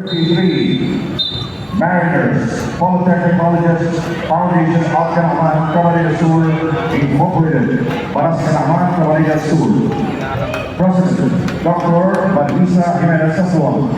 53, Mariners, Polytechnic Colleges, Foundation of Canaman, Camarines Sur, Incorporated, para sa Canaman, Camarines Sur. President, Dr. Badisa Jimenez Sassuan.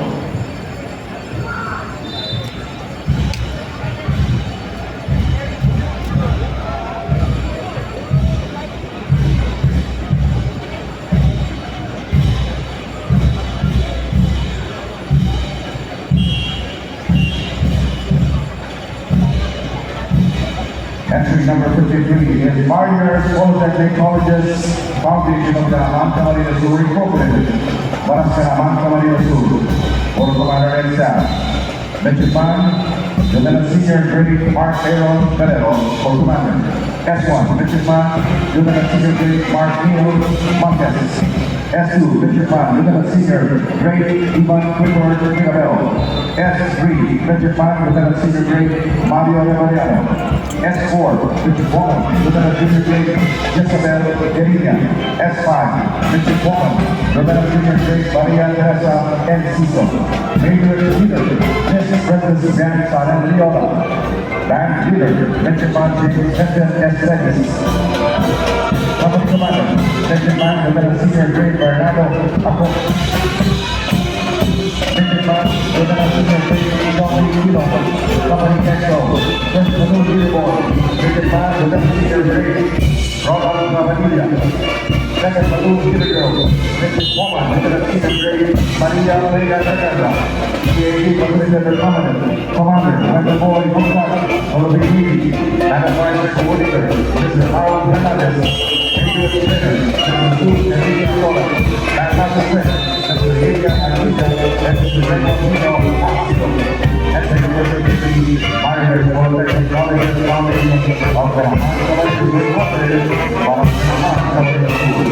Entry number 53 is Mariners, Polytechnic Colleges, Foundation of Canaman, Camarines Sur, Incorporated, para sa Canaman, Camarines Sur. For Commander and Staff, Midshipman, Lieutenant Senior Grade Mark Aaron Calero, for Commander. S1, Midshipman, Lieutenant Senior Grade Mark Neil Montes. S2, Midshipman, Lieutenant Senior Grade Ivan Clifford Miguel. S3, Midshipman, Lieutenant Senior Grade Mario Mariano. S4, Midshipman, Lieutenant Senior Grade Jezabel Gerina. S5, Midshipman, Lieutenant Senior Grade Maria Teresa Enciso. Major Leader, Mrs. President Grand Saran Riola. Band Leader, Midshipman James S. Regis. Company Commander, Midshipman, Lieutenant Senior Grade Bernardo Ako. Midshipman, Lieutenant Senior Grade Johnny Kilo. Company Ketso, First Platoon Leaderboard, Midshipman, Lieutenant Senior Grade Ronald Gavanilla. Second Platoon Leader Girl, Mrs. Woman, Lieutenant Senior Grade Maria Vega Teresa. PhD President Commander, Wendell Boy Montac, OBD, and Advisor Coordinator, Mr. Harold Hernandez. Major Trainer, Mr. Sue Enrique Sola, and Master Smith, Mr. Ilya Anita, and Mr. Raymond Tino Hospital. And the University Mariners Polytechnic Colleges Foundation of the Canaman Incorporated, for Canaman School.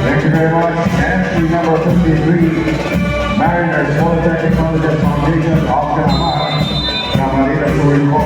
Thank you very much. Entry number 53, Mariners Polytechnic Colleges Foundation of Canaman, Camarines Sur.